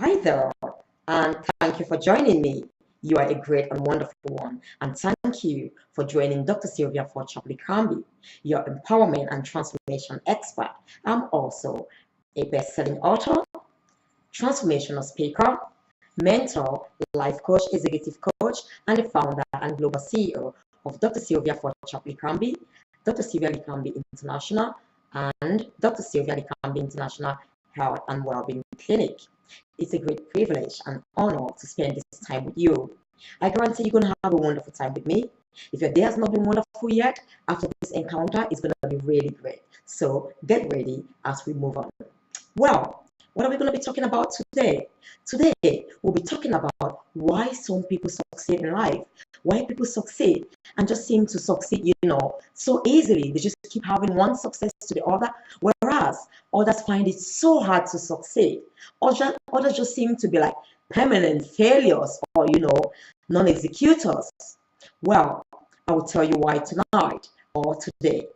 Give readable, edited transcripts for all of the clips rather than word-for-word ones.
Hi there, and thank you for joining me. You are a great and wonderful one, and thank you for joining Dr. Sylvia Forchap-Likambi, your empowerment and transformation expert. I'm also a best-selling author, transformational speaker, mentor, life coach, executive coach, and the founder and global CEO of Dr. Sylvia Forchap-Likambi, Dr. Sylvia Likambi International, and Dr. Sylvia Likambi International Health and Wellbeing Clinic. It's a great privilege and honor to spend this time with you. I guarantee you're going to have a wonderful time with me. If your day has not been wonderful yet, after this encounter, it's going to be really great. So get ready as we move on. Well, what are we going to be talking about today? Today, we'll be talking about why some people succeed in life, why people succeed and just seem to succeed, so easily. They just keep having one success to the other, whereas others find it so hard to succeed. Others just seem to be like permanent failures or, non-executors. Well, I will tell you why tonight or today.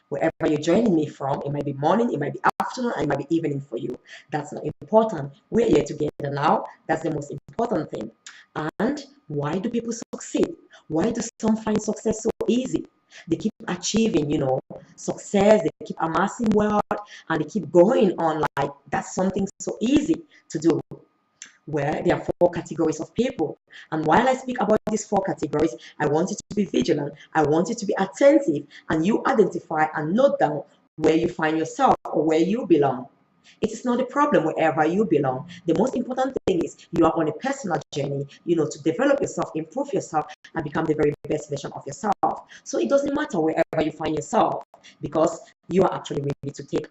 Wherever you're joining me from, it might be morning, it might be afternoon, and it might be evening for you. That's not important. We're here together now. That's the most important thing. And why do people succeed? Why do some find success so easy? They keep achieving, success, they keep amassing wealth, and they keep going on like that's something so easy to do. Where there are four categories of people. And while I speak about these four categories, I want you to be vigilant. I want you to be attentive, and you identify and note down where you find yourself or where you belong. It is not a problem wherever you belong. The most important thing is you are on a personal journey, to develop yourself, improve yourself, and become the very best version of yourself. So it doesn't matter wherever you find yourself because you are actually ready to take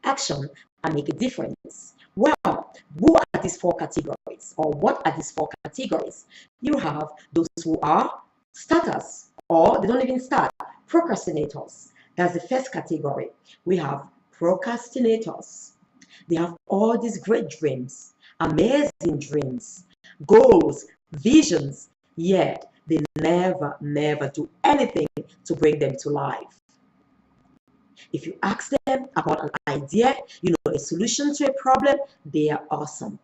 action and make a difference. Well, who are these four categories or what are these four categories? You have those who are starters or they don't even start, procrastinators. That's the first category. We have procrastinators. They have all these great dreams, amazing dreams, goals, visions, yet they never do anything to bring them to life. If you ask them about an idea, a solution to a problem, they are awesome.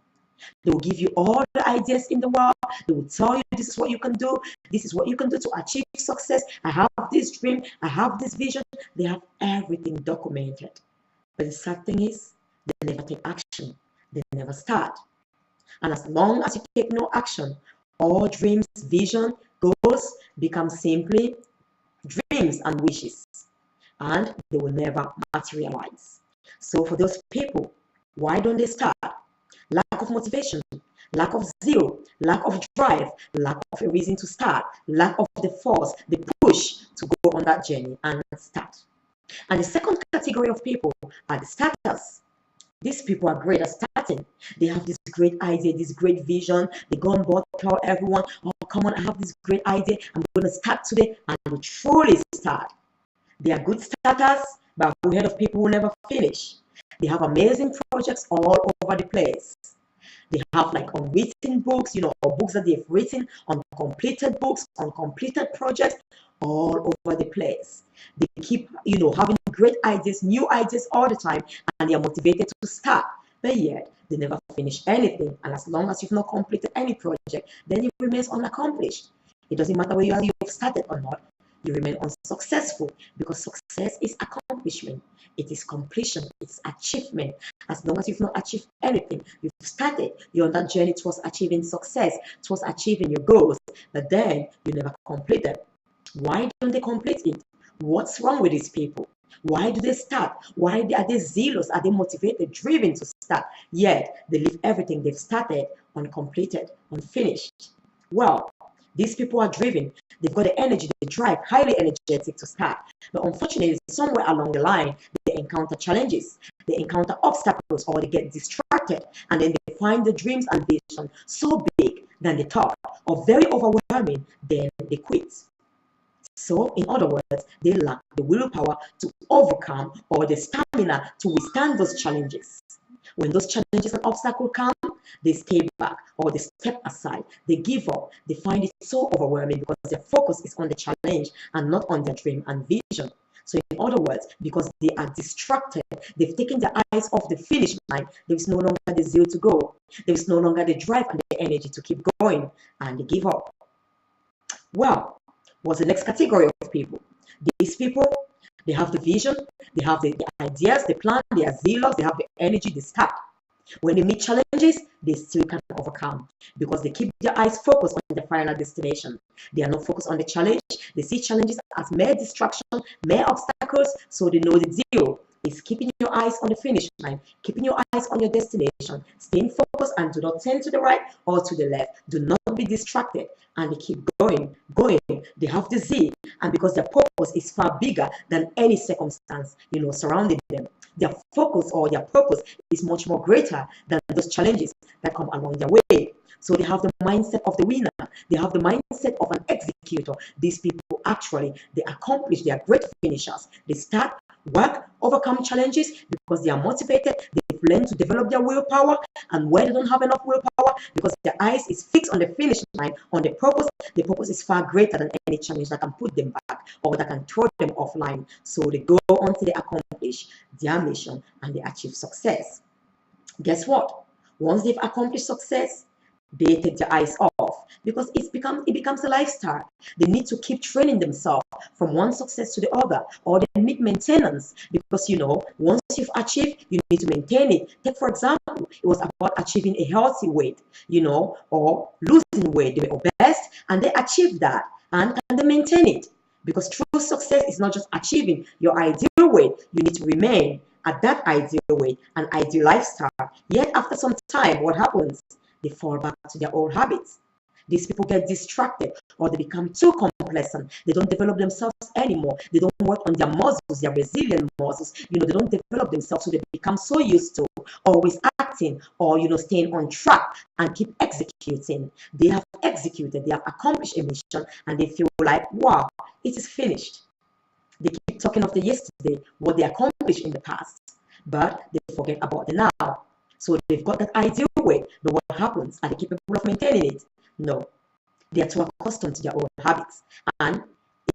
They will give you all the ideas in the world. They will tell you this is what you can do. This is what you can do to achieve success. I have this dream. I have this vision. They have everything documented. But the sad thing is, they never take action. They never start. And as long as you take no action, all dreams, vision, goals become simply dreams and wishes. And they will never materialize. So for those people, why don't they start? Lack of motivation, lack of zeal, lack of drive, lack of a reason to start, lack of the force, the push to go on that journey and start. And the second category of people are the starters. These people are great at starting. They have this great idea, this great vision. They go on board, tell everyone, oh, come on, I have this great idea. I'm going to start today, and they truly start. They are good starters, but I've heard of people who never finish. They have amazing projects all over the place. They have like unwritten books, or books that they've written, uncompleted books, uncompleted projects all over the place. They keep, having great ideas, new ideas all the time, and they are motivated to start. But yet, they never finish anything. And as long as you've not completed any project, then it remains unaccomplished. It doesn't matter whether you've started or not. You remain unsuccessful because success is accomplishment. It is completion. It's achievement. As long as you've not achieved anything, you've started. You're on that journey towards achieving success, towards achieving your goals, but then you never complete them. Why don't they complete it? What's wrong with these people? Why do they start? Why are they zealous? Are they motivated, driven to start? Yet they leave everything they've started uncompleted, unfinished. Well, these people are driven. They've got the energy, the drive, highly energetic to start. But unfortunately, somewhere along the line, they encounter challenges, they encounter obstacles, or they get distracted. And then they find the dreams and vision so big than they thought, or very overwhelming, then they quit. So, in other words, they lack the willpower to overcome or the stamina to withstand those challenges. When those challenges and obstacles come, they stay back or they step aside. They give up. They find it so overwhelming because their focus is on the challenge and not on their dream and vision. So in other words, because they are distracted, they've taken their eyes off the finish line, there is no longer the zeal to go. There is no longer the drive and the energy to keep going, and they give up. Well, what's the next category of people? These people, they have the vision, they have the ideas, the plan, they are zealous, they have the energy, they start. When they meet challenges, they still can overcome because they keep their eyes focused on the final destination. They are not focused on the challenge. They see challenges as mere distraction, mere obstacles, so they know the deal is keeping your eyes on the finish line, keeping your eyes on your destination, staying focused and do not turn to the right or to the left. Do not be distracted, and they keep going. They have the zeal, and because their purpose is far bigger than any circumstance, surrounding them. Their focus or their purpose is much more greater than those challenges that come along their way. So they have the mindset of the winner. They have the mindset of an executor. These people actually, they accomplish, they are great finishers. They start, work, overcome challenges because they are motivated. They've learned to develop their willpower, and when they don't have enough willpower, because their eyes is fixed on the finish line, on the purpose is far greater than any challenge that can put them back or that can throw them offline. So they go on to they accomplish their mission and they achieve success. Guess what? Once they've accomplished success, they take their eyes off because it becomes a lifestyle. They need to keep training themselves from one success to the other, or they need maintenance because once you've achieved, you need to maintain it. Take for example, it was about achieving a healthy weight, or losing weight. They were obese and they achieved that, and can they maintain it? Because true success is not just achieving your ideal weight. You need to remain at that ideal weight and ideal lifestyle. Yet after some time, what happens? They fall back to their old habits. These people get distracted, or they become too complacent. They don't develop themselves anymore. They don't work on their muscles, their resilient muscles. They don't develop themselves, so they become so used to always acting or staying on track and keep executing. They have executed, they have accomplished a mission, and they feel like, wow, it is finished. They keep talking of the yesterday, what they accomplished in the past, but they forget about the now. So they've got that ideal weight, but what happens? Are they capable of maintaining it? No. They are too accustomed to their old habits. And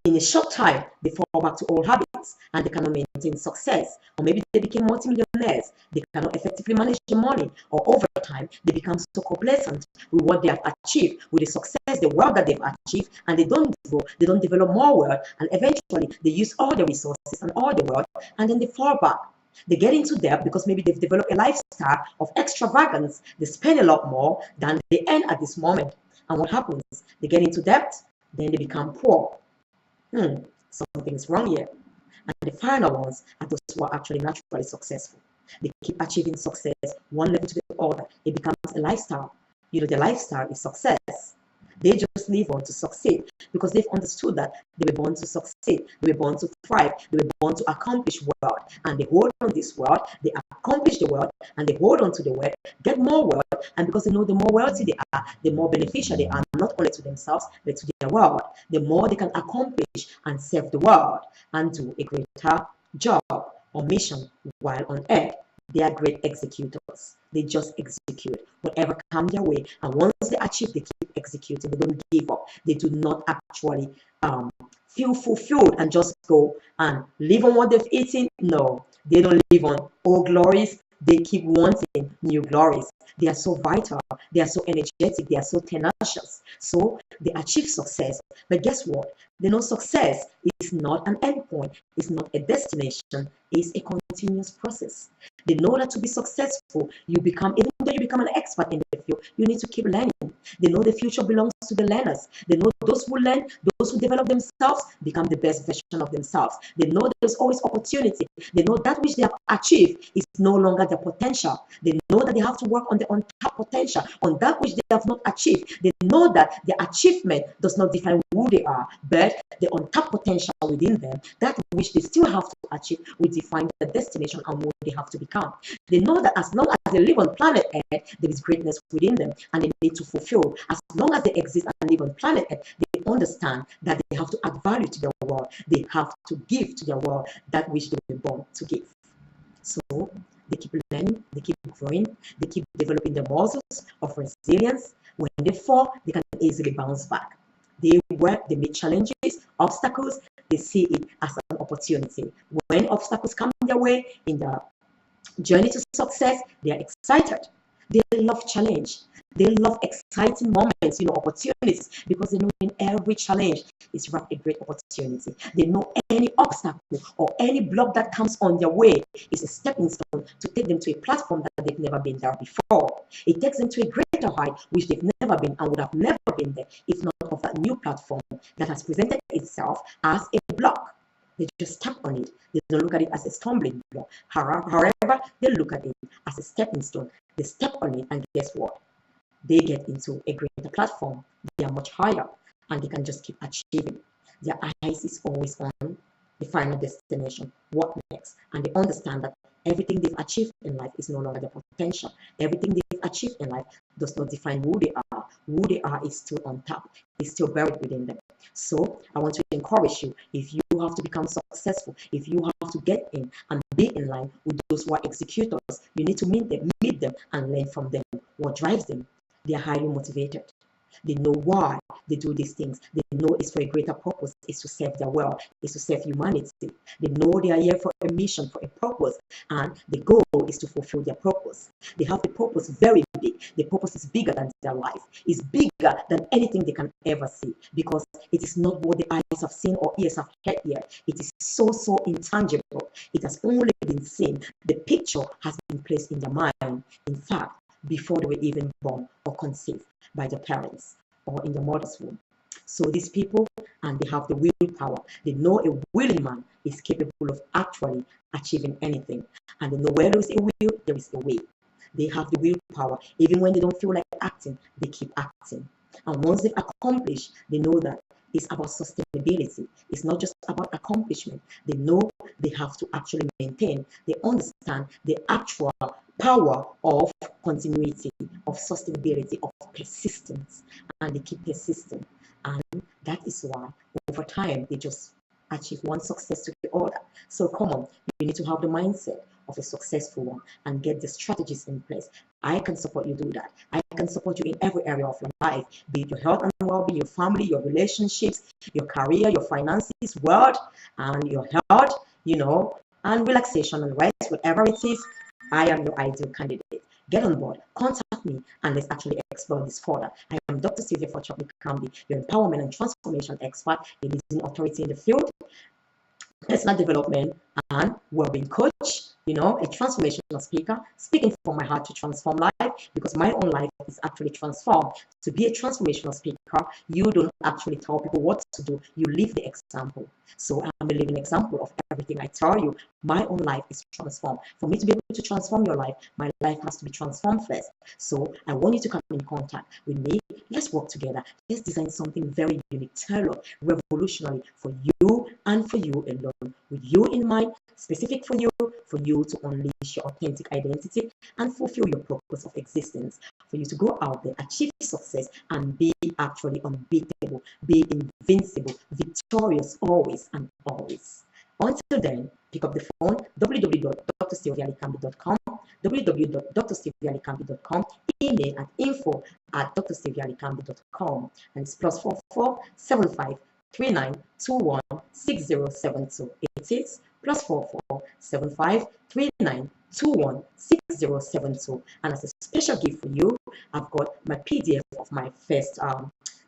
in a short time, they fall back to old habits and they cannot maintain success. Or maybe they became multimillionaires. They cannot effectively manage the money. Or over time, they become so complacent with what they have achieved, with the success, the wealth that they've achieved, and they don't grow, they don't develop more wealth, and eventually they use all the resources and all the wealth, and then they fall back. They get into debt because maybe they've developed a lifestyle of extravagance. They spend a lot more than they earn at this moment. And what happens? They get into debt, then they become poor. Something's wrong here. And the final ones are those who are actually naturally successful. They keep achieving success one level to the other. It becomes a lifestyle. Their lifestyle is success. They just live on to succeed because they've understood that they were born to succeed. They were born to thrive. They were born to accomplish wealth. And they hold on this wealth, they accomplish the wealth, and they hold on to the wealth, get more wealth. And because they know the more wealthy they are, the more beneficial they are, not only to themselves, but to their world. The more they can accomplish and serve the world and do a greater job or mission while on earth. They are great executors. They just execute whatever comes their way. And once they achieve, they keep executing. They don't give up. They do not actually feel fulfilled and just go and live on what they've eaten. No, they don't live on old glories. They keep wanting new glories. They are so vital. They are so energetic. They are so tenacious. So they achieve success. But guess what? They know success is not an endpoint. It's not a destination. It's a continuous process. They know that to be successful, even though you become an expert in the field, you need to keep learning. They know the future belongs to the learners. They know those who learn, those who develop themselves, become the best version of themselves. They know there's always opportunity. They know that which they have achieved is no longer their potential. They know that they have to work on the untapped potential, on that which they have not achieved. They know that their achievement does not define who they are, but the untapped potential within them, that which they still have to achieve, will define the destination and what they have to become. They know that as long as they live on planet Earth, there is greatness within them and they need to fulfill. As long as they exist and live on planet Earth, they understand that they have to add value to their world. They have to give to their world that which they were born to give. So they keep learning, they keep growing, they keep developing the muscles of resilience. When they fall, they can easily bounce back. They work, they meet challenges, obstacles, they see it as an opportunity. When obstacles come their way in the journey to success, they are excited. They love challenge. They love exciting moments, opportunities, because they know in every challenge is wrapped a great opportunity. They know any obstacle or any block that comes on their way is a stepping stone to take them to a platform that they've never been there before. It takes them to a greater height which they've never been and would have never been there if not of that new platform that has presented itself as a block. They just step on it. They don't look at it as a stumbling block. However, they look at it as a stepping stone. They step on it, and guess what? They get into a greater platform. They are much higher, and they can just keep achieving. Their eyes is always on the final destination. What next? And they understand that everything they've achieved in life is no longer their potential. Everything they've achieved in life does not define who they are. Who they are is still on top. It's still buried within them. So I want to encourage you, if you have to become successful, if you have to get in and be in line with those who are executors, you need to meet them and learn from them. What drives them? They are highly motivated. They know why they do these things. They know it's for a greater purpose. It's to serve their world. It's to serve humanity. They know they are here for a mission, for a purpose, and the goal is to fulfill their purpose. They have the purpose very big. The purpose is bigger than their life. It's bigger than anything they can ever see, because it is not what the eyes have seen or ears have heard yet. It is so intangible. It has only been seen. The picture has been placed in their mind. In fact, before they were even born or conceived by their parents or in the mother's womb. So these people, and they have the willpower. They know a willing man is capable of actually achieving anything. And they know where there is a will, there is a way. They have the willpower. Even when they don't feel like acting, they keep acting. And once they've accomplished, they know that it's about sustainability. It's not just about accomplishment. They know they have to actually maintain. They understand the actual power of continuity, of sustainability, of persistence, and they keep persisting. And that is why over time they just achieve one success to the other. So come on, you need to have the mindset of a successful one and get the strategies in place. I can support you do that. I can support you in every area of your life, be it your health and well-being, your family, your relationships, your career, your finances, wealth, and your health, and relaxation and rest, whatever it is. I am your ideal candidate. Get on board, contact me, and let's actually explore this further. I am Dr. Sylvia Forchap-Likambi, your empowerment and transformation expert, a leading authority in the field, personal development and well-being coach, a transformational speaker, speaking from my heart to transform life, because my own life is actually transformed. To be a transformational speaker, you don't actually tell people what to do, you live the example. So I'm a living example of everything I tell you. My own life is transformed. For me to be able to transform your life, my life has to be transformed first. So I want you to come in contact with me. Let's work together. Let's design something very unique, tailored, revolutionary for you and for you alone, with you in mind, specific for you to unleash your authentic identity and fulfill your purpose of existence, for you to go out there, achieve success, and be actually unbeatable, be invincible, victorious always and always. Until then, pick up the phone, www.drsylvialikambi.com, www.drsylvialikambi.com, email at info@drsylvialikambi.com, and it's +44 75 39 21 6072. It is +44 75 39 21 6072. And as a special gift for you, I've got my PDF of my first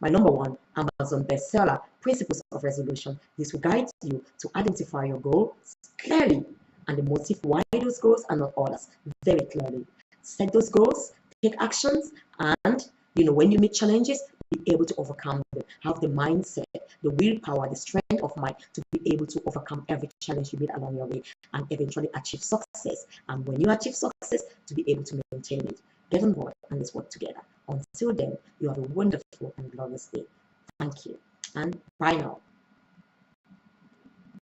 my #1 Amazon bestseller, Principles of Resolution. This will guide you to identify your goals clearly and the motive why those goals are not others very clearly. Set those goals, take actions, and when you meet challenges, be able to overcome them. Have the mindset, the willpower, the strength of mind to be able to overcome every challenge you meet along your way and eventually achieve success. And when you achieve success, to be able to maintain it. Get on board and let's work together. Until then, you have a wonderful and glorious day. Thank you, and bye now.